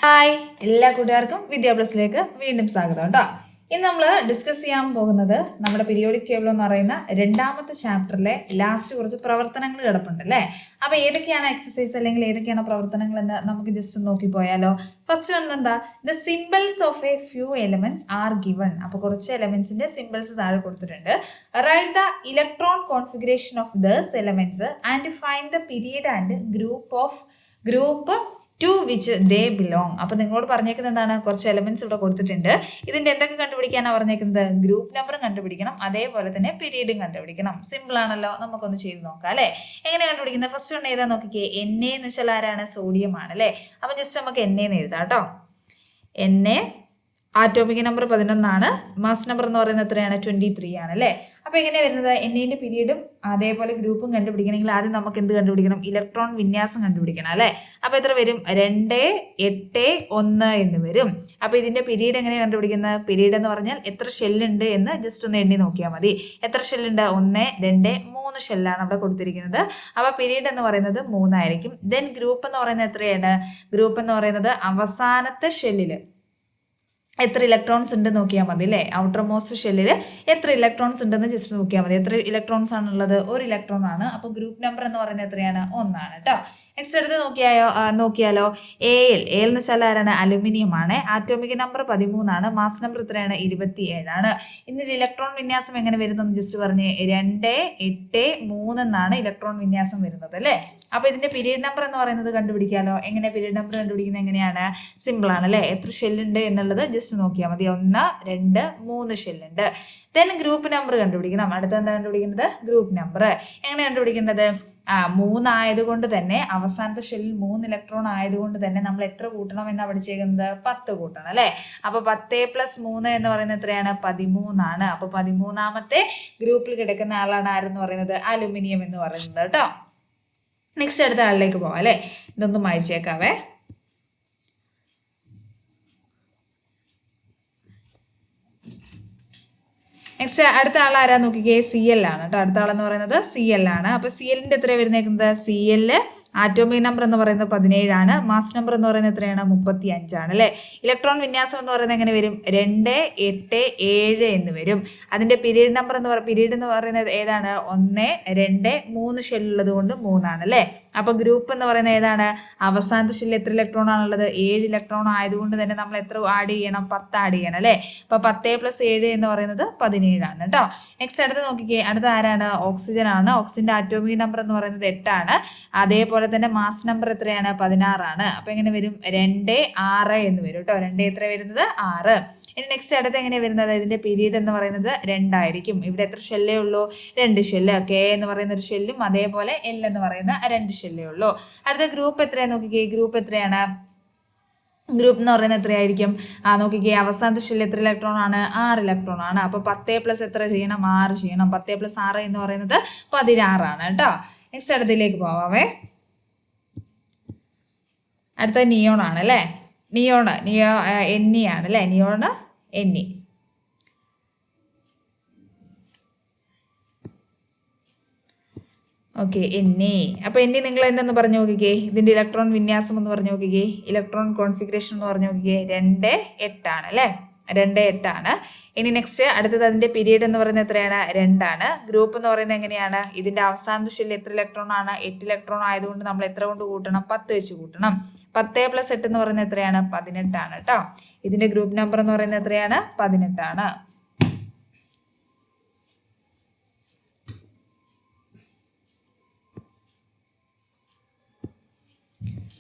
Hi, എല്ലാ കൂട്ടുകാർക്കും വിദ്യാഭ്യാസത്തിലേക്ക് വീണ്ടും സ്വാഗതം കേട്ടോ. ഇന്ന് നമ്മൾ ഡിസ്കസ് ചെയ്യാൻ പോകുന്നത് നമ്മുടെ പീരിയോഡിക് ടേബിൾ എന്ന് പറയുന്ന രണ്ടാമത്തെ ചാപ്റ്ററിലെ ലാസ്റ്റ് കുറച്ച് പ്രവർത്തനങ്ങൾ കിടപ്പുണ്ട് അല്ലേ. അപ്പൊ ഏതൊക്കെയാണ് എക്സസൈസ് അല്ലെങ്കിൽ ഏതൊക്കെയാണ് പ്രവർത്തനങ്ങൾ എന്ന് നമുക്ക് ജസ്റ്റ് നോക്കിപ്പോയാലോ. ഫസ്റ്റ് വൺ എന്താ, the symbols of a few elements are given. അപ്പൊ കുറച്ച് എലമെന്റ്സിന്റെ സിംബൽസ് താഴെ കൊടുത്തിട്ടുണ്ട്. Right the electron configuration of these elements and find the period and group to which they belong. അപ്പൊ നിങ്ങളോട് പറഞ്ഞേക്കുന്നത് എന്താണ്, കുറച്ച് എലമെന്റ്സ് ഇവിടെ കൊടുത്തിട്ടുണ്ട്. ഇതിന്റെ എന്തൊക്കെ കണ്ടുപിടിക്കാനാണ് പറഞ്ഞേക്കുന്നത്, ഗ്രൂപ്പ് നമ്പറും കണ്ടുപിടിക്കണം, അതേപോലെ തന്നെ പീരീഡും കണ്ടുപിടിക്കണം. സിമ്പിൾ ആണല്ലോ, നമുക്കൊന്ന് ചെയ്ത് നോക്കാം അല്ലെ. എങ്ങനെ കണ്ടുപിടിക്കുന്നത്, ഫസ്റ്റ് വൺ ഏതാ നോക്കിക്കേ. Na എന്ന് വെച്ചാൽ ആരാണ്, സോഡിയം ആണ് അല്ലെ. അപ്പൊ ജസ്റ്റ് നമുക്ക് Na എന്ന് എഴുതാം കേട്ടോ. Na ആറ്റോമിക് നമ്പർ 11 ആണ്, മാസ് നമ്പർ എന്ന് പറയുന്നത് എത്രയാണ്, 23 ആണ് അല്ലെ. അപ്പൊ എങ്ങനെയാ വരുന്നത്, Na പീരീഡും അതേപോലെ ഗ്രൂപ്പും കണ്ടുപിടിക്കണമെങ്കിൽ ആദ്യം നമുക്ക് എന്ത് കണ്ടുപിടിക്കണം, ഇലക്ട്രോൺ വിന്യാസം കണ്ടുപിടിക്കണം അല്ലെ. അപ്പൊ എത്ര വരും, 2, 8, 1 എന്ന് വരും. അപ്പൊ ഇതിന്റെ പീരീഡ് എങ്ങനെയാണ് കണ്ടുപിടിക്കുന്നത്, പീരീഡ് എന്ന് പറഞ്ഞാൽ എത്ര ഷെല്ലുണ്ട് എന്ന് ജസ്റ്റ് ഒന്ന് എണ്ണി നോക്കിയാൽ മതി. എത്ര ഷെല്ലുണ്ട്, 1, 2, 3 ഷെല്ലാണ് അവിടെ കൊടുത്തിരിക്കുന്നത്. അപ്പൊ പീരീഡ് എന്ന് പറയുന്നത് 3 ആയിരിക്കും. ദെൻ ഗ്രൂപ്പ് എന്ന് പറയുന്നത് എത്രയാണ്, ഗ്രൂപ്പ് എന്ന് പറയുന്നത് അവസാനത്തെ ഷെല്ലില് എത്ര ഇലക്ട്രോൺസ് ഉണ്ട് നോക്കിയാൽ മതി അല്ലേ. ഔട്ടർ മോസ്റ്റ് ഷെല്ലിൽ എത്ര ഇലക്ട്രോൺസ് ഉണ്ടെന്ന് ജസ്റ്റ് നോക്കിയാൽ മതി. എത്ര ഇലക്ട്രോൺസ് ആണുള്ളത്, 1 ഇലക്ട്രോൺ ആണ്. അപ്പൊ ഗ്രൂപ്പ് നമ്പർ എന്ന് പറയുന്നത് എത്രയാണ്, 1 ആണ് കേട്ടോ. നെക്സ്റ്റ് അടുത്ത് നോക്കിയാലോ എൽ എന്ന് വെച്ചാൽ ആരാണ്, അലുമിനിയം ആണ്. ആറ്റോമിക് നമ്പർ 13 ആണ്, മാസ് നമ്പർ എത്രയാണ്, 27 ആണ്. ഇതിന്റെ ഇലക്ട്രോൺ വിന്യാസം എങ്ങനെ വരുന്നത് ജസ്റ്റ് പറഞ്ഞ്, 2, 8, 3 എന്നാണ് ഇലക്ട്രോൺ വിന്യാസം വരുന്നത് അല്ലെ. അപ്പൊ ഇതിന്റെ പീരീഡ് നമ്പർ എന്ന് പറയുന്നത് കണ്ടുപിടിക്കാലോ. എങ്ങനെ പീരീഡ് നമ്പർ കണ്ടുപിടിക്കുന്നത്, എങ്ങനെയാണ്, സിമ്പിൾ ആണ് അല്ലെ. എത്ര ഷെല്ലുണ്ട് എന്നുള്ളത് ജസ്റ്റ് നോക്കിയാൽ മതി. 1, 2, 3 ഷെല്ലുണ്ട്. ദെൻ ഗ്രൂപ്പ് നമ്പർ കണ്ടുപിടിക്കണം. അടുത്ത എന്താ കണ്ടുപിടിക്കുന്നത്, ഗ്രൂപ്പ് നമ്പർ. എങ്ങനെ കണ്ടുപിടിക്കേണ്ടത്, 3 ആയതുകൊണ്ട് തന്നെ അവസാനത്തെ ഷെല്ലിൽ 3 ഇലക്ട്രോൺ ആയതുകൊണ്ട് തന്നെ നമ്മൾ എത്ര കൂട്ടണം എന്നാ പഠിച്ചേക്കുന്നത്, 10 കൂട്ടണം അല്ലെ. അപ്പൊ 10 + 3 എന്ന് പറയുന്നത് എത്രയാണ്, 13 ആണ്. അപ്പൊ 13ാമത്തെ ഗ്രൂപ്പിൽ കിടക്കുന്ന ആളാണ് ആരെന്ന് പറയുന്നത്, അലുമിനിയം എന്ന് പറയുന്നത് കേട്ടോ. നെക്സ്റ്റ് അടുത്ത ആളിലേക്ക് പോവാം അല്ലെ. ഇതൊന്നും വായിച്ചേക്കാവേ. നെക്സ്റ്റ് അടുത്ത ആൾ ആരാ നോക്കിക്കേ, Cl ആണ് കേട്ടോ. അടുത്ത ആളെന്ന് പറയുന്നത് Cl ആണ്. അപ്പൊ Clന്റെ എത്ര വരുന്നേക്കുന്നത്, Cl ആറ്റോമിക് നമ്പർ എന്ന് പറയുന്നത് 17 ആണ്, മാസ് നമ്പർ എന്ന് പറയുന്നത് എത്രയാണ്, 35 ആണ് അല്ലെ. ഇലക്ട്രോൺ വിന്യാസം എന്ന് പറയുന്നത് എങ്ങനെ വരും, 2, 8, 7 എന്ന് വരും. അതിന്റെ പീരീഡ് നമ്പർ പീരീഡ് എന്ന് പറയുന്നത് ഏതാണ്, 1, 2, 3 ഷെല്ലുള്ളത് കൊണ്ട് 3 ആണ് അല്ലെ. അപ്പൊ ഗ്രൂപ്പ് എന്ന് പറയുന്നത് ഏതാണ്, അവസാനത്തെ ഷെല്ലിൽ എത്ര ഇലക്ട്രോൺ ആണുള്ളത്, 7 ഇലക്ട്രോൺ ആയതുകൊണ്ട് തന്നെ നമ്മൾ എത്ര ആഡ് ചെയ്യണം, 10 ആഡ് ചെയ്യണം അല്ലെ. അപ്പൊ 10 + 7 എന്ന് പറയുന്നത് 17 ആണ് കേട്ടോ. നെക്സ്റ്റ് അടുത്ത് നോക്കിക്കേ, അടുത്ത ആരാണ്, ഓക്സിജൻ ആണ്. ഓക്സിജന്റെ ആറ്റോമിക് നമ്പർ എന്ന് പറയുന്നത് 8 ആണ്. അതേപോലെ തന്നെ മാസ് നമ്പർ എത്രയാണ്, 16 ആണ്. അപ്പൊ എങ്ങനെ വരും, 2, 6 എന്ന് വരും കേട്ടോ. 2 എത്ര വരുന്നത്, 6. ഇനി നെക്സ്റ്റ് അടുത്ത് എങ്ങനെയാണ് വരുന്നത്, ഇതിന്റെ പീരീഡ് എന്ന് പറയുന്നത് 2 ആയിരിക്കും. ഇവിടെ എത്ര ഷെല്ലേ ഉള്ളൂ, 2 ഷെല്ല്. K എന്ന് പറയുന്ന ഒരു ഷെല്ലും അതേപോലെ L എന്ന് പറയുന്ന 2 ഷെല്ലേ ഉള്ളൂ. അടുത്ത ഗ്രൂപ്പ് എത്രയാണ് നോക്കിക്കേ, ഗ്രൂപ്പ് എത്രയാണ്, ഗ്രൂപ്പ് എന്ന് പറയുന്നത് എത്രയായിരിക്കും, നോക്കിക്കേ അവസാനത്തെ ഷെല്ലിൽ എത്ര ഇലക്ട്രോൺ ആണ്, 6 ഇലക്ട്രോൺ ആണ്. അപ്പൊ 10 + എത്ര ചെയ്യണം, 6 ചെയ്യണം. 10 + 6 എന്ന് പറയുന്നത് 16 ആണ് കേട്ടോ. നെക്സ്റ്റ് അടുത്തിലേക്ക് പോവാമേ. അടുത്ത നിയോൺ ആണ് അല്ലേ. നിയോ Ne ആണ് അല്ലേ. Neon Ne. Okay, Ne. അപ്പൊ Ne നിങ്ങൾ എന്നെ ഒന്ന് പറഞ്ഞു നോക്കിക്കേ, ഇതിന്റെ ഇലക്ട്രോൺ വിന്യാസം എന്ന് പറഞ്ഞു നോക്കിക്കേ, ഇലക്ട്രോൺ കോൺഫിഗറേഷൻ എന്ന് പറഞ്ഞു നോക്കിക്കേ, 2, 8 ആണ് അല്ലെ. 2, 8 ആണ്. ഇനി നെക്സ്റ്റ് അടുത്തത് അതിന്റെ പീരീഡ് എന്ന് പറയുന്നത് എത്രയാണ്, 2 ആണ്. ഗ്രൂപ്പ് എന്ന് പറയുന്നത് എങ്ങനെയാണ്, ഇതിന്റെ അവസാനത്തെ ഷെല്ലിൽ എത്ര ഇലക്ട്രോൺ ആണ്, 8 ഇലക്ട്രോൺ ആയതുകൊണ്ട് നമ്മൾ എത്ര കൊണ്ട് കൂട്ടണം, 10 വെച്ച് കൂട്ടണം. 10 + 8 എന്ന് പറയുന്നത് എത്രയാണ്, 18 ആണ് കേട്ടോ. ഇതിന്റെ ഗ്രൂപ്പ് നമ്പർ എന്ന് പറയുന്നത് എത്രയാണ്, 18 ആണ്.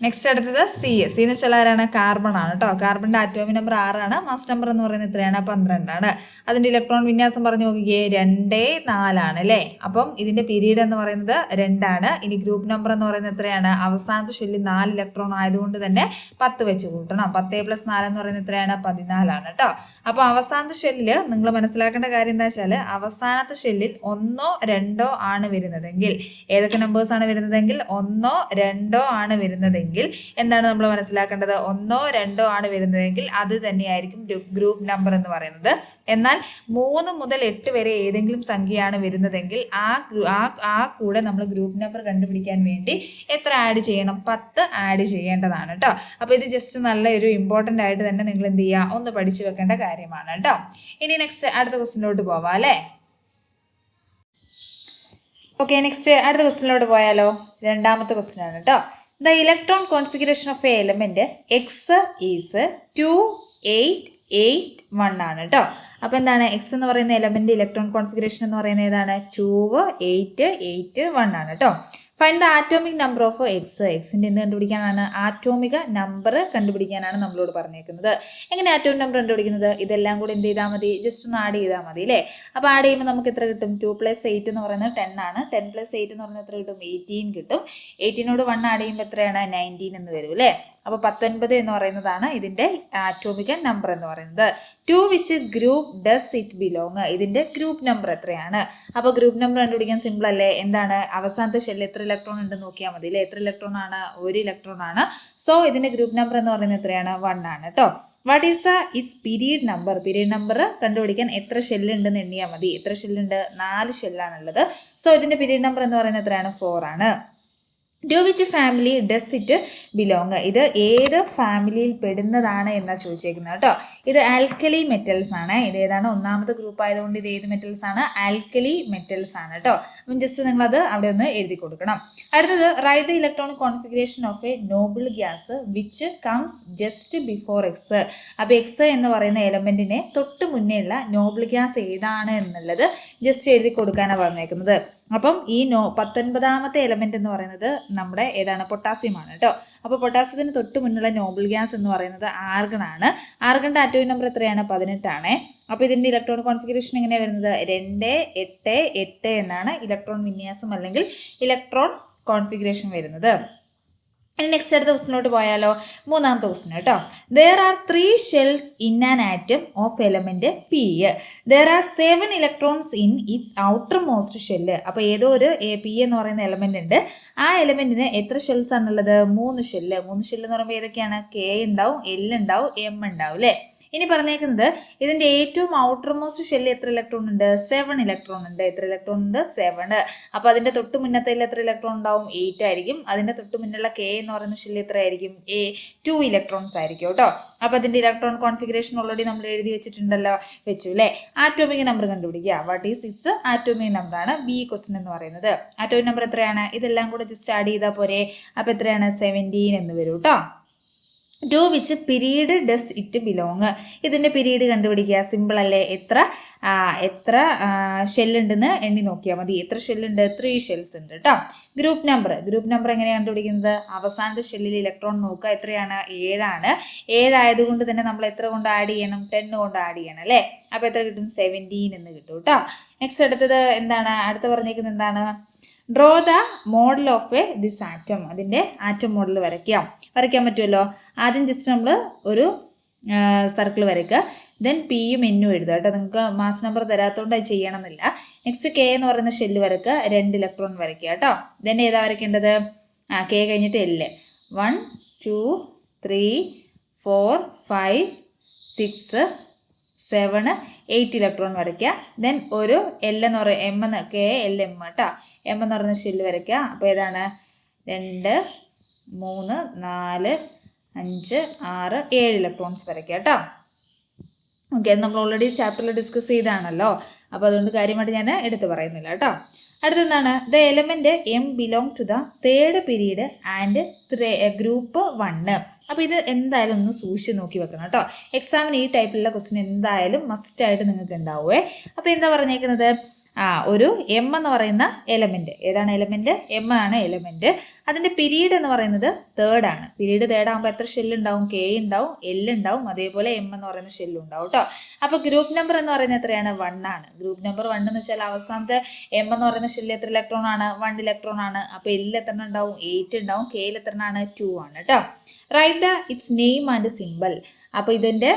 നെക്സ്റ്റ് അടുത്തത് സി എന്ന് വെച്ചാൽ ആരാണ്, കാർബൺ ആണ് കേട്ടോ. കാർബണിന്റെ ആറ്റോമിക് നമ്പർ 6 ആണ്, മാസ് നമ്പർ എന്ന് പറയുന്നത് എത്രയാണ്, 12 ആണ്. അതിന്റെ ഇലക്ട്രോൺ വിന്യാസം പറഞ്ഞു നോക്കിക്കേ, 2, 4 ആണ് അല്ലേ. അപ്പം ഇതിന്റെ പീരീഡ് എന്ന് പറയുന്നത് 2 ആണ്. ഇനി ഗ്രൂപ്പ് നമ്പർ എന്ന് പറയുന്നത് എത്രയാണ്, അവസാനത്തെ ഷെല്ലിൽ 4 ഇലക്ട്രോൺ ആയതുകൊണ്ട് തന്നെ 10 വെച്ച് കൂട്ടണം. 10 + 4 എന്ന് പറയുന്നത് എത്രയാണ്, 14 ആണ് കേട്ടോ. അപ്പൊ അവസാനത്തെ ഷെല്ലിൽ നിങ്ങൾ മനസ്സിലാക്കേണ്ട കാര്യം എന്താ വെച്ചാൽ, അവസാനത്തെ ഷെല്ലിൽ 1, 2 ആണ് വരുന്നതെങ്കിൽ, ഏതൊക്കെ നമ്പേഴ്സ് ആണ് വരുന്നതെങ്കിൽ 1, 2 ആണ് വരുന്നതെങ്കിൽ വരുന്നതെങ്കിൽ എന്താണ് നമ്മൾ മനസ്സിലാക്കേണ്ടത്? 1, 2 ആണ് വരുന്നതെങ്കിൽ അത് തന്നെയായിരിക്കും ഗ്രൂപ്പ് നമ്പർ എന്ന് പറയുന്നത്. എന്നാൽ 3 മുതൽ 8 വരെ ഏതെങ്കിലും സംഖ്യയാണ് വരുന്നതെങ്കിൽ ആ കൂടെ നമ്മൾ ഗ്രൂപ്പ് നമ്പർ കണ്ടുപിടിക്കാൻ വേണ്ടി എത്ര ആഡ് ചെയ്യണം? 10 ആഡ് ചെയ്യേണ്ടതാണ് കേട്ടോ. അപ്പോൾ ഇത് ജസ്റ്റ് നല്ലൊരു ഇമ്പോർട്ടൻ്റ് ആയിട്ട് തന്നെ നിങ്ങൾ എന്ത് ചെയ്യുക, ഒന്ന് പഠിച്ചു വെക്കേണ്ട കാര്യമാണ് കേട്ടോ. ഇനി നെക്സ്റ്റ് അടുത്ത ക്വസ്റ്റിനിലോട്ട് പോവാം അല്ലേ. ഓക്കെ, നെക്സ്റ്റ് അടുത്ത ക്വസ്റ്റിനിലോട്ട് പോയാലോ. രണ്ടാമത്തെ ക്വസ്റ്റ്യൻ ആണ് കേട്ടോ. The electron configuration of A element X is 2, 8, 8, 1 ആണ് കേട്ടോ. അപ്പോൾ എന്താണ് എക്സ് എന്ന് പറയുന്ന എലമെന്റ് ഇലക്ട്രോൺ കോൺഫിഗറേഷൻ എന്ന് പറയുന്നത് ഏതാണ്? 2, 8, 8, 1 ആണ് കേട്ടോ. Find the atomic number of X. എക്സിൻ്റെ എന്ത് കണ്ടുപിടിക്കാനാണ്? ആറ്റോമിക നമ്പർ കണ്ടുപിടിക്കാനാണ് നമ്മളോട് പറഞ്ഞേക്കുന്നത്. എങ്ങനെ ആറ്റോമിക് നമ്പർ കണ്ടുപിടിക്കുന്നത്? ഇതെല്ലാം കൂടി എന്ത് ചെയ്താൽ മതി? ജസ്റ്റ് ഒന്ന് ആഡ് ചെയ്താൽ മതി അല്ലേ. അപ്പോൾ ആഡ് ചെയ്യുമ്പോൾ നമുക്ക് എത്ര കിട്ടും? 2 + 8 എന്ന് പറയുന്നത് 10 ആണ്. 10 + 8 എന്ന് പറയുന്നത് എത്ര കിട്ടും? 18 കിട്ടും. 18നോട് 1 ആഡ് ചെയ്യുമ്പോൾ എത്രയാണ്? 19 എന്ന് വരും അല്ലേ. അപ്പോൾ 19 എന്ന് പറയുന്നതാണ് ഇതിൻ്റെ ആറ്റോമിക നമ്പർ എന്ന് പറയുന്നത്. To which group does it belong. ഇതിൻ്റെ ഗ്രൂപ്പ് നമ്പർ എത്രയാണ്? അപ്പോൾ ഗ്രൂപ്പ് നമ്പർ കണ്ടുപിടിക്കാൻ സിമ്പിൾ അല്ലേ. എന്താണ്? അവസാനത്തെ ഷെല്ലിൽ എത്ര ഇലക്ട്രോൺ ഉണ്ടെന്ന് നോക്കിയാൽ മതി അല്ലേ. എത്ര ഇലക്ട്രോൺ ആണ്? 1 ഇലക്ട്രോൺ ആണ്. സോ ഇതിൻ്റെ ഗ്രൂപ്പ് നമ്പർ എന്ന് പറയുന്നത് എത്രയാണ്? 1 ആണ് കേട്ടോ. What is its period number. Period number കണ്ടുപിടിക്കാൻ എത്ര ഷെല്ലുണ്ടെന്ന് എണ്ണിയാൽ മതി. എത്ര ഷെല്ലുണ്ട്? 4 ഷെല്ലാണുള്ളത്. സോ ഇതിൻ്റെ പീരീഡ് നമ്പർ എന്ന് പറയുന്നത് എത്രയാണ്? 4 ആണ്. To which family does it belong. ഇത് ഏത് ഫാമിലിയിൽ പെടുന്നതാണ് എന്നാണ് ചോദിച്ചേക്കുന്നത് കേട്ടോ. ഇത് ആൽക്കലി മെറ്റൽസ് ആണ്. ഇത് ഏതാണ്? ഒന്നാമത്തെ ഗ്രൂപ്പ് ആയതുകൊണ്ട് ഇത് ഏത് മെറ്റൽസ് ആണ്? ആൽക്കലി മെറ്റൽസ് ആണ് കേട്ടോ. അപ്പം ജസ്റ്റ് നിങ്ങളത് അവിടെ ഒന്ന് എഴുതി കൊടുക്കണം. അടുത്തത് write the electronic configuration of a noble gas which comes just before X. അപ്പോൾ എക്സ് എന്ന് പറയുന്ന എലമെന്റിനെ തൊട്ട് മുന്നേ ഉള്ള നോബിൾ ഗ്യാസ് ഏതാണ് എന്നുള്ളത് ജസ്റ്റ് എഴുതി കൊടുക്കാനാണ് പറഞ്ഞേക്കുന്നത്. അപ്പം ഈ 19ാമത്തെ എലമെന്റ് എന്ന് പറയുന്നത് നമ്മുടെ ഏതാണ്? പൊട്ടാസ്യം ആണ് കേട്ടോ. അപ്പോൾ പൊട്ടാസ്യത്തിന് തൊട്ട് മുന്നുള്ള നോബിൾ ഗ്യാസ് എന്ന് പറയുന്നത് ആർഗൺ ആണ്. ആർഗണിന്റെ ആറ്റോമിക് നമ്പർ എത്രയാണ്? 18 ആണ്. അപ്പോൾ ഇതിന്റെ ഇലക്ട്രോൺ കോൺഫിഗറേഷൻ എങ്ങനെയാണ് വരുന്നത്? 2, 8, 8 എന്നാണ് ഇലക്ട്രോൺ വിന്യാസം അല്ലെങ്കിൽ ഇലക്ട്രോൺ കോൺഫിഗറേഷൻ വരുന്നത്. നെക്സ്റ്റ് അടുത്ത ക്വസ്റ്റിനോട്ട് പോയാലോ. മൂന്നാമത്തെ ക്വസ്റ്റിൻ കേട്ടോ. There are 3 shells in an atom of element P. There are 7 electrons in its outer most shell. അപ്പോൾ ഏതോ ഒരു പി എന്ന് പറയുന്ന എലമെന്റ് ഉണ്ട്. ആ എലമെന്റിന് എത്ര ഷെൽസ് ആണുള്ളത്? 3 ഷെല്ല്. 3 ഷെല്ല് എന്ന് പറയുമ്പോൾ ഏതൊക്കെയാണ്? കെ ഉണ്ടാവും, എൽ ഉണ്ടാവും, എം ഉണ്ടാവും അല്ലേ. ഇനി പറഞ്ഞേക്കുന്നത് ഇതിന്റെ ഏറ്റവും ഔട്ടർ മോസ്റ്റ് ഷെല്ലിൽ എത്ര ഇലക്ട്രോൺ ഉണ്ട്? 7 ഇലക്ട്രോൺ ഉണ്ട്. എത്ര ഇലക്ട്രോൺ ഉണ്ട്? 7. അപ്പോൾ അതിന്റെ തൊട്ട് മുന്നത്തേൽ എത്ര ഇലക്ട്രോൺ ഉണ്ടാവും? 8 ആയിരിക്കും. അതിന്റെ തൊട്ട് മുന്നുള്ള കെ എന്ന് പറയുന്ന ഷെല്ലിൽ എത്ര ആയിരിക്കും? 2 ഇലക്ട്രോൺസ് ആയിരിക്കും കേട്ടോ. അപ്പോൾ അതിന്റെ ഇലക്ട്രോൺ കോൺഫിഗറേഷൻ ഓൾറെഡി നമ്മൾ എഴുതി വെച്ചിട്ടുണ്ടല്ലോ, വെച്ചു അല്ലേ. ആറ്റോമിക് നമ്പർ കണ്ടുപിടിക്കുക. What is it's atomic number ആണ് ബി ക്വസ്റ്റൻ എന്ന് പറയുന്നത്. ആറ്റോമിക് നമ്പർ എത്രയാണ്? ഇതെല്ലാം കൂടെ ജസ്റ്റ് ആഡ് ചെയ്താൽ പോരെ. അപ്പോൾ എത്രയാണ്? 17 എന്ന് വരും കേട്ടോ. To which period does it belong. ഇതിൻ്റെ പീരീഡ് കണ്ടുപിടിക്കുക. സിമ്പിൾ അല്ലേ. എത്ര ഷെല്ലുണ്ടെന്ന് എണ്ണി നോക്കിയാൽ മതി. എത്ര ഷെല്ലുണ്ട്? 3 ഷെൽസ് ഉണ്ട് കേട്ടോ. ഗ്രൂപ്പ് നമ്പർ എങ്ങനെയാണ് കണ്ടുപിടിക്കുന്നത്? അവസാനത്തെ ഷെല്ലിൽ ഇലക്ട്രോൺ നോക്കുക. എത്രയാണ്? 7 ആണ്. 7 ആയതുകൊണ്ട് തന്നെ നമ്മൾ എത്ര കൊണ്ട് ആഡ് ചെയ്യണം? 10 കൊണ്ട് ആഡ് ചെയ്യണം അല്ലേ. അപ്പോൾ എത്ര കിട്ടും? 17 എന്ന് കിട്ടും കേട്ടോ. നെക്സ്റ്റ് അടുത്തത് എന്താണ്? അടുത്ത പറഞ്ഞിരിക്കുന്നത് എന്താണ്? Draw the model of this atom. അതിൻ്റെ ആറ്റം മോഡൽ വരയ്ക്കാൻ പറ്റുമല്ലോ. ആദ്യം ജസ്റ്റ് നമ്മൾ ഒരു സർക്കിൾ വരയ്ക്കുക. ദെൻ പിയും എന്നും എഴുതുക കേട്ടോ. നിങ്ങൾക്ക് മാസ് നമ്പർ തരാത്തതുകൊണ്ട് അത് ചെയ്യണമെന്നില്ല. നെക്സ്റ്റ് കെ എന്ന് പറയുന്ന ഷെല്ല് വരയ്ക്കുക. 2 ഇലക്ട്രോൺ വരയ്ക്കുക കേട്ടോ. ദെൻ ഏതാ വരയ്ക്കേണ്ടത്? കെ കഴിഞ്ഞിട്ട് എല്ല്. 1, 2, 3, 4, 5, 6, 7, 8 ഇലക്ട്രോൺ വരയ്ക്കുക. ദെൻ ഒരു എൽ എന്ന് പറയുക എം എന്ന് കെ എൽ എം കേട്ടോ. എം എന്ന് പറയുന്ന ഷെല്ല് വരയ്ക്കുക. അപ്പോൾ ഏതാണ്? 2, 3, 4, 5, 6, 7 ഇലക്ട്രോൺസ് വരയ്ക്കുക കേട്ടോ. ഓക്കെ, നമ്മൾ ഓൾറെഡി ചാപ്റ്ററിൽ ഡിസ്കസ് ചെയ്താണല്ലോ. അപ്പോൾ അതുകൊണ്ട് കാര്യമായിട്ട് ഞാൻ എടുത്ത് പറയുന്നില്ല കേട്ടോ. അടുത്തെന്താണ്? The element M belong to the 3rd period and group 1. അപ്പോൾ ഇത് എന്തായാലും ഒന്ന് സൂക്ഷിച്ച് നോക്കി വെക്കണം കേട്ടോ. എക്സാമിന് ഈ ടൈപ്പിലുള്ള ക്വസ്റ്റ്യൻ എന്തായാലും മസ്റ്റായിട്ട് നിങ്ങൾക്ക് ഉണ്ടാവുമേ. അപ്പോൾ എന്താ പറഞ്ഞേക്കുന്നത്? ഒരു എം എന്ന് പറയുന്ന എലമെന്റ്. ഏതാണ് എലമെന്റ്? എം ആണ് എലമെന്റ്. അതിന്റെ പീരീഡ് എന്ന് പറയുന്നത് 3rd ആണ്. പീരീഡ് 3rd ആകുമ്പോൾ എത്ര ഷെല്ല് ഉണ്ടാവും? കെ ഉണ്ടാവും, എൽ ഉണ്ടാവും, അതേപോലെ എം എന്ന് പറയുന്ന ഷെല്ലും ഉണ്ടാവും കേട്ടോ. അപ്പോൾ ഗ്രൂപ്പ് നമ്പർ എന്ന് പറയുന്നത് എത്രയാണ്? 1 ആണ്. ഗ്രൂപ്പ് നമ്പർ 1 എന്ന് വെച്ചാൽ അവസാനത്തെ എം എന്ന് പറയുന്ന ഷെല്ലിൽ എത്ര ഇലക്ട്രോൺ ആണ്? 1 ഇലക്ട്രോൺ ആണ്. അപ്പോൾ എല്ലിൽ എത്ര ഉണ്ടാവും? 8 ഉണ്ടാവും. കെയിൽ എത്ര ആണ്? 2 ആണ് കേട്ടോ. Write the it's name and simple. അപ്പോൾ ഇതിന്റെ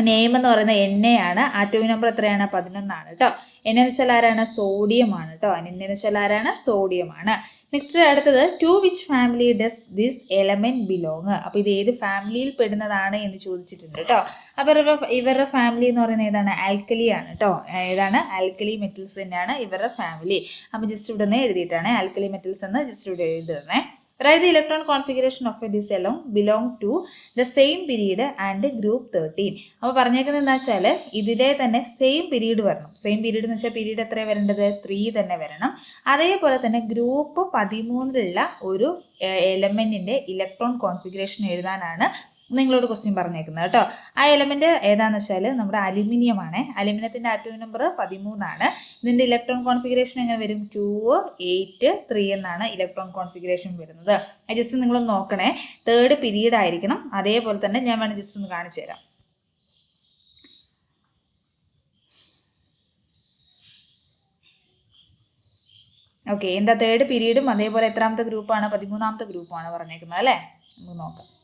നെയിം എന്ന് പറയുന്നത് എൻ ആണ്. ആറ്റോമിക് നമ്പർ എത്രയാണ്? 11 ആണ് കേട്ടോ. എൻ എന്ന് വെച്ചാൽ ആരാണ്? സോഡിയം ആണ് കേട്ടോ. എൻ എന്ന് വെച്ചാൽ ആരാണ്? സോഡിയം ആണ്. നെക്സ്റ്റ് അടുത്തത് to which family does this element belong. അപ്പോൾ ഇത് ഏത് ഫാമിലിയിൽ പെടുന്നതാണ് എന്ന് ചോദിച്ചിട്ടുണ്ട് കേട്ടോ. അപ്പോൾ ഇവരുടെ ഫാമിലി എന്ന് പറയുന്നത് ഏതാണ്? ആൽക്കലി ആണ് കേട്ടോ. ഏതാണ്? ആൽക്കലി മെറ്റൽസ് തന്നെയാണ് ഇവരുടെ ഫാമിലി. അപ്പോൾ ജസ്റ്റ് ഇവിടെ നിന്ന് എഴുതിയിട്ടാണ് ആൽക്കലി മെറ്റൽസ് എന്ന് ജസ്റ്റ് ഇവിടെ എഴുതുന്നത്. Write the electron configuration of this element belong to the same period and group 13. അപ്പോൾ പറഞ്ഞേക്കുന്നത് എന്താ വെച്ചാൽ ഇതിലെ തന്നെ സെയിം പീരീഡ് വരണം. സെയിം പീരീഡ് എന്ന് വെച്ചാൽ പീരീഡ് എത്ര വരേണ്ടത്? 3 തന്നെ വരണം. അതേപോലെ തന്നെ ഗ്രൂപ്പ് 13 ഒരു എലമെന്റിന്റെ ഇലക്ട്രോൺ കോൺഫിഗറേഷൻ എഴുതാനാണ് നിങ്ങളോട് ക്വസ്റ്റ്യൻ പറഞ്ഞേക്കുന്നത് കേട്ടോ. ആ എലമെന്റ് ഏതാണെന്ന് വെച്ചാൽ നമ്മുടെ അലുമിനിയം ആണ്. അലുമിനിയത്തിന്റെ ആറ്റോമിക് നമ്പർ 13 ആണ്. ഇതിന്റെ ഇലക്ട്രോൺ കോൺഫിഗറേഷൻ എങ്ങനെ വരും? 2, 8, 3 എന്നാണ് ഇലക്ട്രോൺ കോൺഫിഗറേഷൻ വരുന്നത്. ജസ്റ്റ് നിങ്ങൾ നോക്കണേ, 3rd പീരീഡ് ആയിരിക്കണം. അതേപോലെ തന്നെ ഞാൻ വേണം ജസ്റ്റ് ഒന്ന് കാണിച്ചു തരാം. ഓക്കെ, എന്താ 3rd പീരീഡും അതേപോലെ എത്രാമത്തെ ഗ്രൂപ്പാണ്? 13ാമത്തെ ഗ്രൂപ്പാണ് പറഞ്ഞേക്കുന്നത് അല്ലേ? നമുക്ക് നോക്കാം.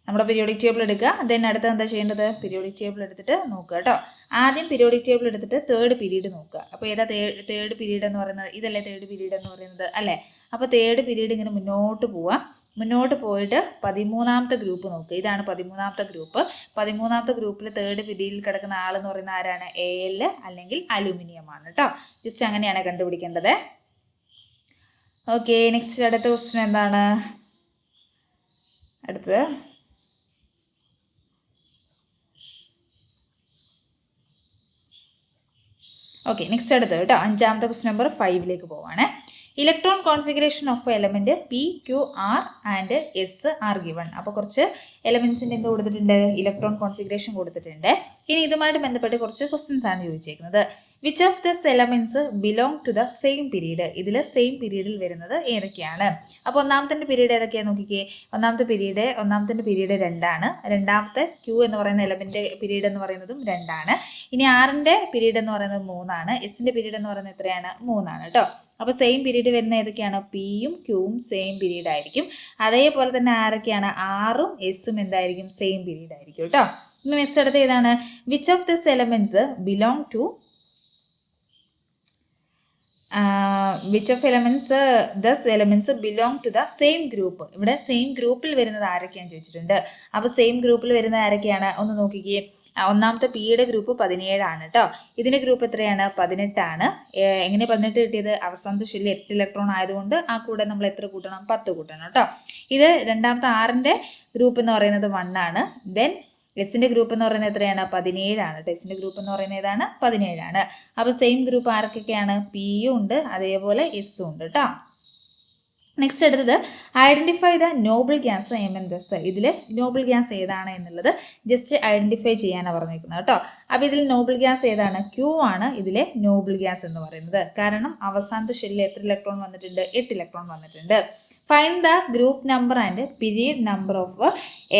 നമ്മുടെ പീരിയോഡിക് ടേബിൾ എടുക്കുക. ദെൻ അടുത്ത് എന്താ ചെയ്യേണ്ടത്? പീരിയോഡിക് ടേബിൾ എടുത്തിട്ട് നോക്കുക കേട്ടോ. ആദ്യം പീരിയോഡിക് ടേബിൾ എടുത്തിട്ട് 3rd പീരീഡ് നോക്കുക. അപ്പോൾ ഏതാ 3rd പീരീഡ് എന്ന് പറയുന്നത്? ഇതല്ലേ 3rd പീരീഡ് എന്ന് പറയുന്നത് അല്ലേ? അപ്പോൾ 3rd പീരീഡ് ഇങ്ങനെ മുന്നോട്ട് പോവാം. മുന്നോട്ട് പോയിട്ട് 13ാമത്തെ ഗ്രൂപ്പ് നോക്കുക. ഇതാണ് 13ാമത്തെ ഗ്രൂപ്പ്. 13ാമത്തെ ഗ്രൂപ്പിൽ 3rd പീരീഡിൽ കിടക്കുന്ന ആളെന്ന് പറയുന്ന ആരാണ്? Al അല്ലെങ്കിൽ അലുമിനിയം ആണ് കേട്ടോ. ജസ്റ്റ് അങ്ങനെയാണ് കണ്ടുപിടിക്കേണ്ടത്. ഓക്കെ, നെക്സ്റ്റ് അടുത്ത ക്വസ്റ്റ്യൻ എന്താണ്? അടുത്തത് ഓക്കെ, നെക്സ്റ്റ് അടുത്തത് കേട്ടോ. 5ാമത്തെ ക്വസ്റ്റ്യൻ നമ്പർ 5ലേക്ക് പോവാണ്. Electron configuration of element P, Q, R and S are given. അപ്പോൾ കുറച്ച് എലമെന്റ്സിന്റെ എന്ത് കൊടുത്തിട്ടുണ്ട്? ഇലക്ട്രോൺ കോൺഫിഗറേഷൻ കൊടുത്തിട്ടുണ്ട്. ഇനി ഇതുമായിട്ട് ബന്ധപ്പെട്ട് കുറച്ച് ക്വസ്റ്റ്യൻസ് ആണ് ചോദിച്ചേക്കുന്നത്. Which of this elements belong to the same period? ഇതിൽ സെയിം പീരീഡിൽ വരുന്നത് ഏതൊക്കെയാണ്? അപ്പോൾ ഒന്നാമത്തെ പീരീഡ് ഏതൊക്കെയാണ് നോക്കിക്കേ. ഒന്നാമത്തെ പീരീഡ് 2 ആണ്. രണ്ടാമത്തെ Q എന്ന് പറയുന്ന എലമെന്റ് പീരീഡ് എന്ന് പറയുന്നതും 2 ആണ്. ഇനി ആറിന്റെ പീരീഡ് എന്ന് പറയുന്നത് 3 ആണ്. എസിന്റെ പീരീഡ് എന്ന് പറയുന്നത് എത്രയാണ്? 3 ആണ് കേട്ടോ. അപ്പോൾ സെയിം പീരീഡ് വരുന്ന ഏതൊക്കെയാണ്? പിയും ക്യൂവും സെയിം പീരീഡ് ആയിരിക്കും. അതേപോലെ തന്നെ ആരൊക്കെയാണ്? ആറും എസും എന്തായിരിക്കും? സെയിം പീരീഡ് ആയിരിക്കും കേട്ടോ. ഇനി നെക്സ്റ്റ് അടുത്ത ഏതാണ്? Which of this elements belong to which of elements belong to the same group. ഇവിടെ സെയിം ഗ്രൂപ്പിൽ വരുന്നത് ആരൊക്കെയാണെന്ന് ചോദിച്ചിട്ടുണ്ട്. അപ്പോൾ സെയിം ഗ്രൂപ്പിൽ വരുന്നത് ആരൊക്കെയാണ്? ഒന്ന് നോക്കിക്കേ. ഒന്നാമത്തെ പിയുടെ ഗ്രൂപ്പ് 17 ആണ് കേട്ടോ. ഇതിന്റെ ഗ്രൂപ്പ് എത്രയാണ്? 18 ആണ്. എങ്ങനെ 18 കിട്ടിയത്? അവസാനത്തെ ഷെല്ലിൽ 8 ഇലക്ട്രോൺ ആയതുകൊണ്ട് ആ കൂടെ നമ്മൾ എത്ര കൂട്ടണം? 10 കൂട്ടണം കേട്ടോ. ഇത് രണ്ടാമത്തെ ആറിന്റെ ഗ്രൂപ്പ് എന്ന് പറയുന്നത് 1 ആണ്. ദെൻ എസിന്റെ ഗ്രൂപ്പ് എന്ന് പറയുന്നത് എത്രയാണ്? 17 ആണ് കേട്ടോ. എസിന്റെ ഗ്രൂപ്പ് എന്ന് പറയുന്നത് ഏതാണ്? 17 ആണ്. അപ്പോൾ സെയിം ഗ്രൂപ്പ് ആർക്കൊക്കെയാണ്? പിയും ഉണ്ട്, അതേപോലെ എസും ഉണ്ട് കേട്ടോ. നെക്സ്റ്റ് അടുത്തത് ഐഡന്റിഫൈ ദ നോബിൾ ഗ്യാസ് എമൻസ്. ഇതിൽ നോബിൾ ഗ്യാസ് ഏതാണ് എന്നുള്ളത് ജസ്റ്റ് ഐഡന്റിഫൈ ചെയ്യാനാണ് പറഞ്ഞിരിക്കുന്നത് കേട്ടോ. അപ്പോൾ ഇതിൽ നോബിൾ ഗ്യാസ് ഏതാണ്? ക്യൂ ആണ് ഇതിലെ നോബിൾ ഗ്യാസ് എന്ന് പറയുന്നത്. കാരണം അവസാനത്തെ ഷെല്ലിൽ എത്ര ഇലക്ട്രോൺ വന്നിട്ടുണ്ട്? 8 ഇലക്ട്രോൺ വന്നിട്ടുണ്ട്. Find the group number and period number of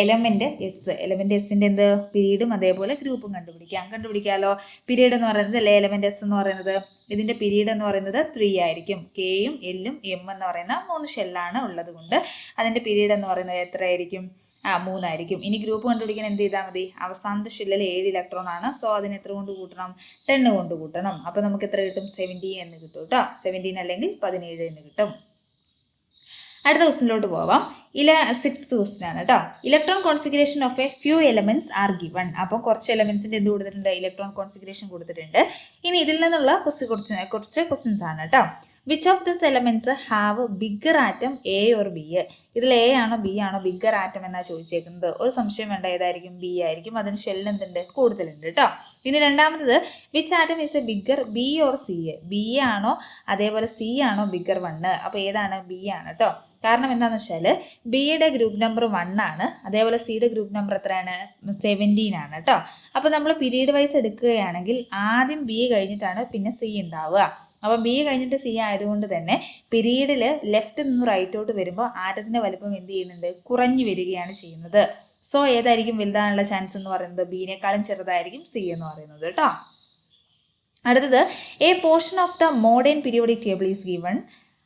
element S. Element എസിന്റെ എന്ത്? പീരീഡും അതേപോലെ ഗ്രൂപ്പും കണ്ടുപിടിക്കാമല്ലോ. പീരീഡ് എന്ന് പറയുന്നത് അല്ലെ എലമെന്റ് എസ് എന്ന് പറയുന്നത്. ഇതിന്റെ പീരീഡ് എന്ന് പറയുന്നത് 3 ആയിരിക്കും. കെയും എല്ലും എം എന്ന് പറയുന്ന 3 ഷെല്ലാണ് ഉള്ളത് കൊണ്ട് അതിന്റെ പീരീഡ് എന്ന് പറയുന്നത് എത്രയായിരിക്കും? 3 ആയിരിക്കും. ഇനി ഗ്രൂപ്പ് കണ്ടുപിടിക്കാൻ എന്ത് ചെയ്താൽ മതി? അവസാനത്തെ ഷെല്ലിൽ 7 ഇലക്ട്രോൺ ആണ്. സോ അതിന് എത്ര കൊണ്ട് കൂട്ടണം? 10 കൊണ്ട് കൂട്ടണം. അപ്പോൾ നമുക്ക് എത്ര കിട്ടും? 17 എന്ന് കിട്ടും കേട്ടോ. 17 അല്ലെങ്കിൽ 17 എന്ന് കിട്ടും. അടുത്ത ക്വസ്റ്റിനിലോട്ട് പോവാം. 6th ക്വസ്റ്റ്യൻ ആണ് കേട്ടോ. Electron configuration of a few elements are given. അപ്പോൾ കുറച്ച് എലമെന്റ്സിന്റെ എന്ത് കൊടുത്തിട്ടുണ്ട്? ഇലക്ട്രോൺ കോൺഫിഗറേഷൻ കൊടുത്തിട്ടുണ്ട്. ഇനി ഇതിൽ നിന്നുള്ള കുറച്ച് ക്വസ്റ്റ്യൻസ് ആണ് കേട്ടോ. Which of this elements have bigger atom A or B? ഇതിൽ എ ആണോ ബി ആണോ ബിഗ്ഗർ ആറ്റം എന്നാണ് ചോദിച്ചേക്കുന്നത്. ഒരു സംശയം വേണ്ട, ഏതായിരിക്കും? ബി ആയിരിക്കും. അതിന് ഷെല്ലിന് എന്തുണ്ട്? കൂടുതലുണ്ട് കേട്ടോ. ഇനി രണ്ടാമത്തത് which atom is A bigger B or C? B ആണോ അതേപോലെ സി ആണോ ബിഗ്ഗർ 1? അപ്പോൾ ഏതാണ്? ബി ആണ് കേട്ടോ. കാരണം എന്താണെന്ന് വെച്ചാൽ ബിയുടെ ഗ്രൂപ്പ് നമ്പർ 1 ആണ്, അതേപോലെ സിയുടെ ഗ്രൂപ്പ് നമ്പർ എത്രയാണ്? 17 ആണ് കേട്ടോ. അപ്പോൾ നമ്മൾ പീരീഡ് വൈസ് എടുക്കുകയാണെങ്കിൽ ആദ്യം ബി കഴിഞ്ഞിട്ടാണ് പിന്നെ സി ഉണ്ടാവുക. അപ്പം ബി കഴിഞ്ഞിട്ട് സി ആയതുകൊണ്ട് തന്നെ പീരീഡിൽ ലെഫ്റ്റ് നിന്ന് റൈറ്റോട്ട് വരുമ്പോൾ ആറ്റത്തിൻ്റെ വലിപ്പം എന്ത് ചെയ്യുന്നുണ്ട്? കുറഞ്ഞു വരികയാണ് ചെയ്യുന്നത്. സോ ഏതായിരിക്കും വലുതാനുള്ള ചാൻസ് എന്ന് പറയുന്നത്? ബിനേക്കാളും ചെറുതായിരിക്കും സി എന്ന് പറയുന്നത് കേട്ടോ. അടുത്തത് a portion of the modern periodic table is given.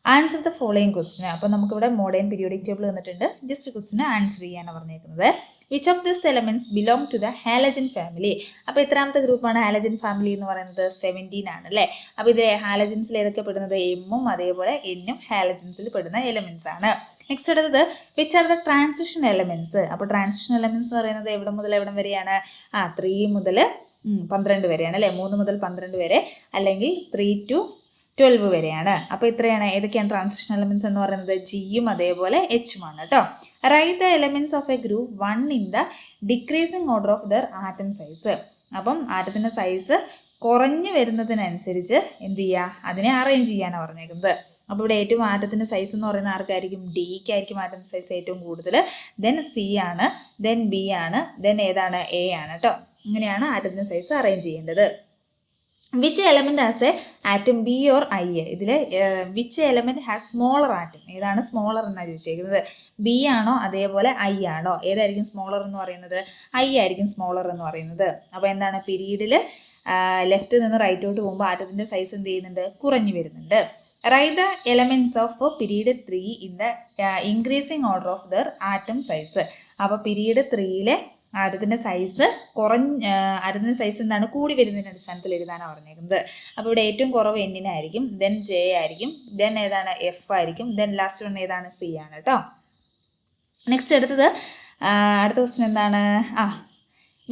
Answer the following question. അപ്പോൾ നമുക്കിവിടെ മോഡേൺ പീരിയോഡിക് ടേബിൾ തന്നിട്ടുണ്ട്. ജസ്റ്റ് ക്വസ്റ്റ്യന് ആൻസർ ചെയ്യാനാണ് പറഞ്ഞേക്കുന്നത്. Which of this elements belong to the halogen family. അപ്പോൾ എത്രാമത്തെ ഗ്രൂപ്പാണ് ഹാലജൻ ഫാമിലി എന്ന് പറയുന്നത്? 17 ആണ് അല്ലേ. അപ്പോൾ ഇത് ഹാലജൻസിൽ ഏതൊക്കെ പെടുന്നത്? എമ്മും അതേപോലെ എന്നും ഹാലജൻസിൽ പെടുന്ന എലമെന്റ്സ് ആണ്. നെക്സ്റ്റ് അടുത്തത് which are the transition elements. അപ്പോൾ ട്രാൻസിഷൻ എലമെന്റ്സ് എന്ന് പറയുന്നത് എവിടെ മുതൽ എവിടം വരെയാണ്? 3 മുതൽ 12 വരെയാണ് അല്ലേ. 3 മുതൽ 12 വരെ, അല്ലെങ്കിൽ 3 to 12 വരെയാണ്. അപ്പോൾ ഇത്രയാണ്. ഏതൊക്കെയാണ് ട്രാൻസിഷൻ എലമെന്റ്സ് എന്ന് പറയുന്നത്? ജിയും അതേപോലെ എച്ചുമാണ് കേട്ടോ. Write the elements of A group 1 in the decreasing order of there atom size. അപ്പം ആറ്റത്തിന്റെ സൈസ് കുറഞ്ഞു വരുന്നതിനനുസരിച്ച് എന്ത് ചെയ്യുക? അതിനെ അറേഞ്ച് ചെയ്യാനാണ് പറഞ്ഞേക്കുന്നത്. അപ്പോൾ ഇവിടെ ഏറ്റവും ആറ്റത്തിന്റെ സൈസ് എന്ന് പറയുന്നത് ആർക്കായിരിക്കും? ഡിക്കായിരിക്കും ആറ്റത്തിന്റെ സൈസ് ഏറ്റവും കൂടുതൽ. ദെൻ സി ആണ്, ദെൻ ബി ആണ്, ദെൻ ഏതാണ്? എ ആണ് കേട്ടോ. ഇങ്ങനെയാണ് ആറ്റത്തിന്റെ സൈസ് അറേഞ്ച് ചെയ്യേണ്ടത്. Which element has a atom B or I? ഇതിൽ which element has smaller atom? ഏതാണ് സ്മോളർ എന്നാണ് ചോദിച്ചേക്കുന്നത്? ബി ആണോ അതേപോലെ ഐ ആണോ? ഏതായിരിക്കും സ്മോളർ എന്ന് പറയുന്നത്? ഐ ആയിരിക്കും സ്മോളർ എന്ന് പറയുന്നത്. അപ്പോൾ എന്താണ്? പീരീഡിൽ ലെഫ്റ്റ് നിന്ന് റൈറ്റോട്ട് പോകുമ്പോൾ ആറ്റത്തിന്റെ സൈസ് എന്ത് ചെയ്യുന്നുണ്ട്? കുറഞ്ഞു വരുന്നുണ്ട്. Write the elements of period 3 in the increasing order of their atom size. അപ്പോൾ പീരീഡ് 3-ലെ ആറ്റത്തിന്റെ സൈസ് ആറ്റത്തിന്റെ സൈസ് എന്താണ്? കൂടി വരുന്നതിന്റെ അടിസ്ഥാനത്തിൽ എഴുതാനാണ് പറഞ്ഞേക്കുന്നത്. അപ്പോൾ ഇവിടെ ഏറ്റവും കുറവ് എന്നിനായിരിക്കും, ദെൻ ജെ ആയിരിക്കും, ദെൻ ഏതാണ്? എഫ് ആയിരിക്കും, ദെൻ ലാസ്റ്റ് വൺ ഏതാണ്? സി ആണ് കേട്ടോ. നെക്സ്റ്റ് അടുത്ത ക്വസ്റ്റ്യൻ എന്താണ്?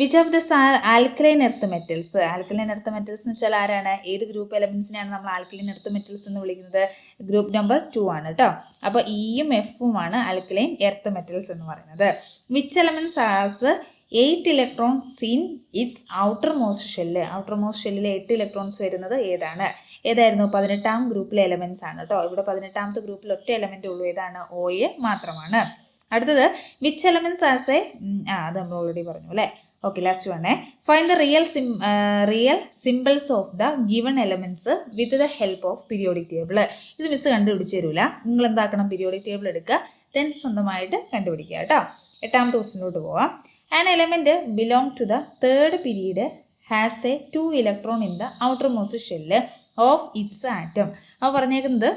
Which of this are alkaline earth metals? Alkaline earth metals എന്ന് വെച്ചാൽ ആരാണ്? ഏത് ഗ്രൂപ്പ് എലമെന്റ്സിനെയാണ് നമ്മൾ ആൽക്കലൈൻ എർത്ത് മെറ്റൽസ് എന്ന് വിളിക്കുന്നത്? ഗ്രൂപ്പ് നമ്പർ 2 ആണ് കേട്ടോ. അപ്പോൾ ഇയും എഫുമാണ് ആൽക്കലൈൻ എർത്ത് മെറ്റൽസ് എന്ന് പറയുന്നത്. Which elements has 8 electrons in its outer most shell? Outer most ഷെല്ലിൽ 8 ഇലക്ട്രോൺസ് വരുന്നത് ഏതാണ്? ഏതായിരുന്നു? 18ാം ഗ്രൂപ്പിലെ എലമെന്റ്സ് ആണ് കേട്ടോ. ഇവിടെ 18ാമത്തെ ഗ്രൂപ്പിൽ ഒറ്റ എലമെന്റ് ഉള്ളൂ. ഏതാണ്? OA മാത്രമാണ്. അടുത്തത് വിച്ച് എലമെന്റ്സ് ഹാസ് എ അത് നമ്മൾ ഓൾറെഡി പറഞ്ഞു അല്ലേ. ഓക്കെ, ലാസ്റ്റ് വണ്ണേ. Find the real symbols of the given elements with the help of periodic table. ഇത് മിസ് കണ്ടുപിടിച്ച് തരൂല. നിങ്ങൾ എന്താക്കണം? പീരിയോഡിക് ടേബിൾ എടുക്കുക, ദെൻ സ്വന്തമായിട്ട് കണ്ടുപിടിക്കുക കേട്ടോ. 8ാമത്തെ ക്വസ്റ്റിനോട്ട് പോവാം. An element belong to the third period has a 2 electron in the outermost shell of its atom. അപ്പോൾ പറഞ്ഞേക്കുന്നത്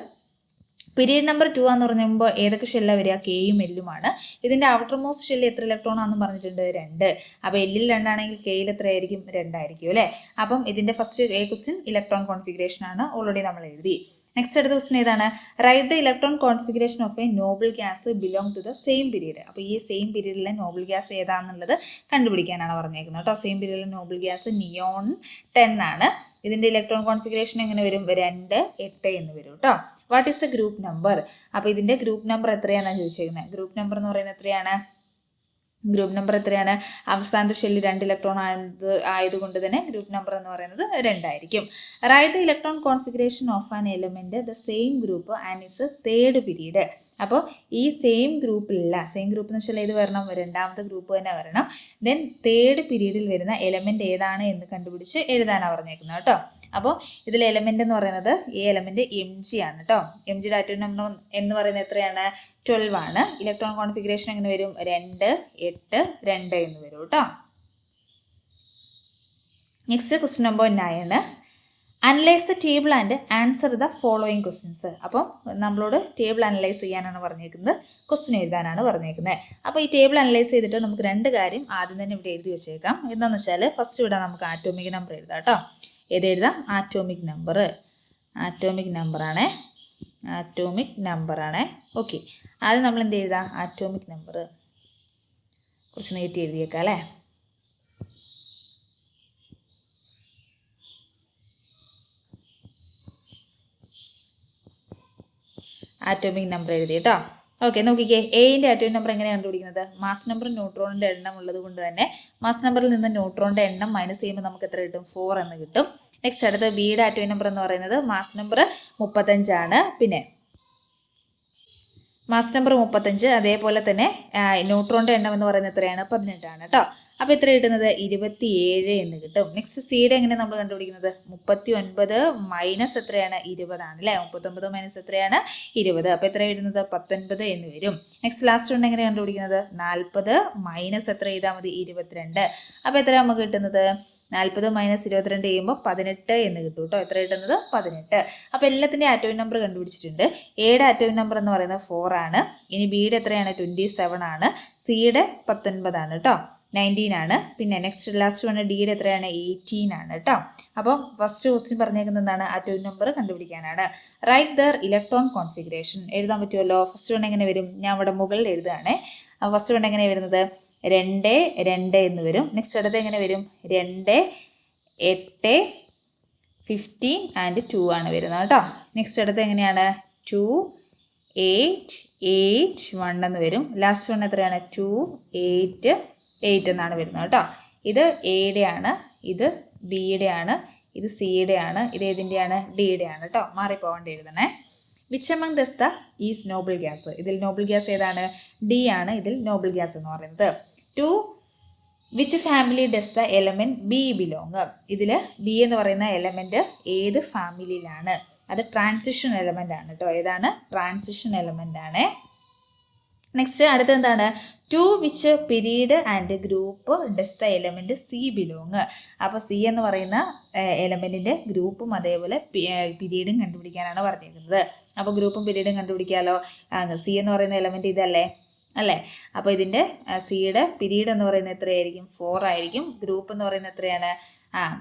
പീരീഡ് നമ്പർ 2 ആണെന്ന് പറയുമ്പോൾ ഏതൊക്കെ ഷെല്ലാണ് വരിക? കെയും എല്ലുമാണ്. ഇതിൻ്റെ ഔട്ടർ മോസ്റ്റ് ഷെല്ലിൽ എത്ര ഇലക്ട്രോൺ ആണെന്ന് പറഞ്ഞിട്ടുണ്ട്? 2. അപ്പോൾ എല്ലിൽ 2 ആണെങ്കിൽ കെയിൽ എത്രയായിരിക്കും? 2 ആയിരിക്കും അല്ലേ. അപ്പം ഇതിൻ്റെ ഫസ്റ്റ് ക്വസ്റ്റ്യൻ ഇലക്ട്രോൺ കോൺഫിഗറേഷൻ ആണ്, ഓൾറെഡി നമ്മൾ എഴുതി. നെക്സ്റ്റ് അടുത്ത ക്വസ്റ്റ്യൻ ഏതാണ്? Right the electron configuration of a noble gas belong to the same period. അപ്പോൾ ഈ സെയിം പീരീഡിലെ നോബിൾ ഗ്യാസ് ഏതാണെന്നുള്ളത് കണ്ടുപിടിക്കാനാണ് പറഞ്ഞേക്കുന്നത് കേട്ടോ. സെയിം പീരീഡിലെ നോബിൾ ഗ്യാസ് നിയോൺ 10 ആണ്. ഇതിൻ്റെ ഇലക്ട്രോൺ കോൺഫിഗറേഷൻ എങ്ങനെ വരും? 2, 8 എന്ന് വരും കേട്ടോ. What is A group number? അപ്പോൾ ഇതിൻ്റെ ഗ്രൂപ്പ് നമ്പർ എത്രയാണെന്നാണ് ചോദിച്ചിരിക്കുന്നത്. ഗ്രൂപ്പ് നമ്പർ എന്ന് പറയുന്നത് എത്രയാണ്? ഗ്രൂപ്പ് നമ്പർ എത്രയാണ്? അവസാനത്തെ ഷെല്ലിൽ 2 ഇലക്ട്രോൺ ആയതുകൊണ്ട് തന്നെ ഗ്രൂപ്പ് നമ്പർ എന്ന് പറയുന്നത് 2 ആയിരിക്കും. Right the electron configuration of an element the same group and it's third period. അപ്പോൾ ഈ സെയിം ഗ്രൂപ്പിലല്ല, സെയിം ഗ്രൂപ്പ് എന്ന് വെച്ചാൽ ഇത് വരണം, 2ാമത്തെ ഗ്രൂപ്പ് തന്നെ വരണം. ദെൻ തേർഡ് പീരീഡിൽ വരുന്ന എലമെന്റ് ഏതാണ് എന്ന് കണ്ടുപിടിച്ച് എഴുതാനാണ് പറഞ്ഞേക്കുന്നത് കേട്ടോ. അപ്പോൾ ഇതിൽ എലമെന്റ് എന്ന് പറയുന്നത് ഈ എലമെന്റ് MG ആണ് കേട്ടോ. MGയുടെ ആറ്റോമിക് നമ്പർ എന്ന് പറയുന്നത് എത്രയാണ്? 12 ആണ്. ഇലക്ട്രോൺ കോൺഫിഗറേഷൻ എങ്ങനെ വരും? 2, 8, 2 എന്ന് വരും കേട്ടോ. Next question number 9. Analyse the table and answer the following questions. അപ്പം നമ്മളോട് ടേബിൾ അനലൈസ് ചെയ്യാനാണ് പറഞ്ഞേക്കുന്നത്, ക്വസ്റ്റ്യൻ എഴുതാനാണ് പറഞ്ഞേക്കുന്നത്. അപ്പോൾ ഈ ടേബിൾ അനലൈസ് ചെയ്തിട്ട് നമുക്ക് 2 കാര്യം ആദ്യം തന്നെ ഇവിടെ എഴുതി വെച്ചേക്കാം. എന്താണെന്ന് വെച്ചാൽ ഫസ്റ്റ് ഇവിടെ നമുക്ക് ആറ്റോമിക് നമ്പർ എഴുതാം കേട്ടോ. ഏതെഴുതാം? Atomic number. ആറ്റോമിക് നമ്പറാണ്. ഓക്കെ, ആദ്യം നമ്മൾ എന്ത് എഴുതാം? ആറ്റോമിക് നമ്പർ കുറച്ച് നീട്ടി എഴുതിയേക്കാം അല്ലേ. ആറ്റോമിക് നമ്പർ എഴുതി കേട്ടോ. ഓക്കെ, നോക്കിക്കേ. എന്റെ ആറ്റോമിക് നമ്പർ എങ്ങനെയാണ് കണ്ടുപിടിക്കുന്നത്? മാസ് നമ്പർ ന്യൂട്രോണിന്റെ എണ്ണം ഉള്ളത് കൊണ്ട് തന്നെ മാസ് നമ്പറിൽ നിന്ന് ന്യൂട്രോണിന്റെ എണ്ണം മൈനസ് ചെയ്യുമ്പോൾ നമുക്ക് എത്ര കിട്ടും? 4 എന്ന് കിട്ടും. നെക്സ്റ്റ് അടുത്ത ബിയുടെ ആറ്റോമിക് നമ്പർ എന്ന് പറയുന്നത് മാസ് നമ്പർ 35 ആണ്. പിന്നെ മാസ് നമ്പർ 35, അതേപോലെ തന്നെ ന്യൂട്രോണിന്റെ എണ്ണം എന്ന് പറയുന്നത് എത്രയാണ്? 18 ആണ് കേട്ടോ. അപ്പോൾ എത്ര കിട്ടുന്നത്? 27 എന്ന് കിട്ടും. നെക്സ്റ്റ് സിയുടെ എങ്ങനെ നമ്മൾ കണ്ടുപിടിക്കുന്നത്? 39 മൈനസ് എത്രയാണ്? 20 ആണ് അല്ലേ. 39 മൈനസ് എത്രയാണ്? 20. അപ്പോൾ എത്ര വരുന്നത്? 19 എന്ന് വരും. നെക്സ്റ്റ് ലാസ്റ്റ് ഉണ്ട് എങ്ങനെ കണ്ടുപിടിക്കുന്നത്? 40 മൈനസ് എത്ര ചെയ്താൽ മതി? 22. അപ്പോൾ എത്ര നമുക്ക് കിട്ടുന്നത്? 40 മൈനസ് 22 ചെയ്യുമ്പോൾ 18 എന്ന് കിട്ടും കേട്ടോ. എത്ര കിട്ടുന്നത്? 18. അപ്പോൾ എല്ലാത്തിൻ്റെയും ആറ്റോമിക് നമ്പർ കണ്ടുപിടിച്ചിട്ടുണ്ട്. എയുടെ ആറ്റോമിക് നമ്പർ എന്ന് പറയുന്നത് 4 ആണ്. ഇനി ബിയുടെ എത്രയാണ്? 27 ആണ്. സിയുടെ 19 ആണ് കേട്ടോ, 19 ആണ്. പിന്നെ ലാസ്റ്റ് വൺ ഡിയുടെ എത്രയാണ്? 18 ആണ് കേട്ടോ. അപ്പം ഫസ്റ്റ് ക്വസ്റ്റ്യൻ പറഞ്ഞേക്കുന്നത് എന്താണ്? ആറ്റോമിക് നമ്പർ കണ്ടുപിടിക്കാനാണ്. റൈറ്റ് ദർ ഇലക്ട്രോൺ കോൺഫിഗറേഷൻ എഴുതാൻ പറ്റുമല്ലോ. ഫസ്റ്റ് വൺ എങ്ങനെ വരും? ഞാൻ ഇവിടെ മുകളിൽ എഴുതുകയാണേ. ഫസ്റ്റ് വൺ എങ്ങനെയാണ് വരുന്നത്? 2 2 എന്ന് വരും. നെക്സ്റ്റ് അടുത്ത് എങ്ങനെ വരും? 2 8 15 ആൻഡ് 2 ആണ് വരുന്നത് കേട്ടോ. നെക്സ്റ്റ് അടുത്ത് എങ്ങനെയാണ്? 2 8 8 1 എന്ന് വരും. ലാസ്റ്റ് വൺ എത്രയാണ്? 2 8 8 എന്നാണ് വരുന്നത് കേട്ടോ. ഇത് എയുടെ ആണ്, ഇത് ബിയുടെ ആണ്, ഇത് സിയുടെ ആണ്, ഇത് ഏതിൻ്റെയാണ്? ഡിയുടെ ആണ് കേട്ടോ. മാറിപ്പോകേണ്ടി എഴുതണേ. Which among the is noble gas? ഇതിൽ നോബിൾ ഗ്യാസ് ഏതാണ്? ഡി ആണ് ഇതിൽ നോബിൾ ഗ്യാസ് എന്ന് പറയുന്നത്. To which family does the element B belong? ഇതിൽ ബി എന്ന് പറയുന്ന എലമെൻറ്റ് ഏത് ഫാമിലിയിലാണ്? അത് ട്രാൻസിഷൻ എലമെൻ്റ് ആണ് കേട്ടോ. ഏതാണ്? ട്രാൻസിഷൻ എലമെൻ്റ് ആണ്. നെക്സ്റ്റ് അടുത്ത എന്താണ്? To which period and group does the element C belong? അപ്പോൾ സി എന്ന് പറയുന്ന എലമെൻറ്റിൻ്റെ ഗ്രൂപ്പും അതേപോലെ പീരീഡും കണ്ടുപിടിക്കാനാണ് പറഞ്ഞിരിക്കുന്നത്. അപ്പോൾ ഗ്രൂപ്പും പീരീഡും കണ്ടുപിടിക്കാമല്ലോ. സി എന്ന് പറയുന്ന എലമെൻറ്റ് ഇതല്ലേ അല്ലേ? അപ്പോൾ ഇതിൻ്റെ സിയുടെ പീരീഡ് എന്ന് പറയുന്നത് എത്രയായിരിക്കും? 4 ആയിരിക്കും. ഗ്രൂപ്പ് എന്ന് പറയുന്നത് എത്രയാണ്?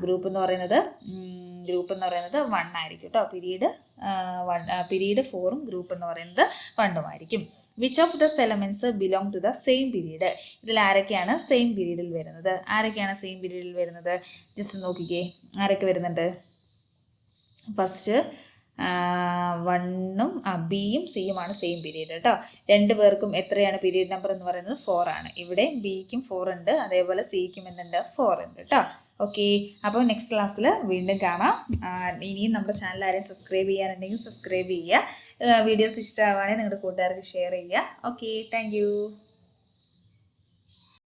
ഗ്രൂപ്പ് എന്ന് പറയുന്നത് 1 ആയിരിക്കും കേട്ടോ. പീരീഡ് 4ഉം ഗ്രൂപ്പ് എന്ന് പറയുന്നത് 1ഉം ആയിരിക്കും. Which of the elements belong to the same period? ഇതിൽ ആരൊക്കെയാണ് സെയിം പീരീഡിൽ വരുന്നത്? ജസ്റ്റ് നോക്കിക്കേ ആരൊക്കെ വരുന്നുണ്ട്. ഫസ്റ്റ് 1ഉം ബിയും സിയുമാണ് സെയിം പീരീഡ് കേട്ടോ. 2 പേർക്കും എത്രയാണ് പീരീഡ് നമ്പർ എന്ന് പറയുന്നത്? 4 ആണ്. ഇവിടെ ബിക്കും 4 ഉണ്ട്, അതേപോലെ സിക്കും എന്തുണ്ട്? 4 ഉണ്ട് കേട്ടോ. ഓക്കെ, അപ്പോൾ നെക്സ്റ്റ് ക്ലാസ്സിൽ വീണ്ടും കാണാം. ഇനിയും നമ്മുടെ ചാനൽ ആരെയും സബ്സ്ക്രൈബ് ചെയ്യാനുണ്ടെങ്കിൽ സബ്സ്ക്രൈബ് ചെയ്യുക. വീഡിയോസ് ഇഷ്ടമാവുകയാണെങ്കിൽ നിങ്ങളുടെ കൂട്ടുകാർക്ക് ഷെയർ ചെയ്യുക. Okay, thank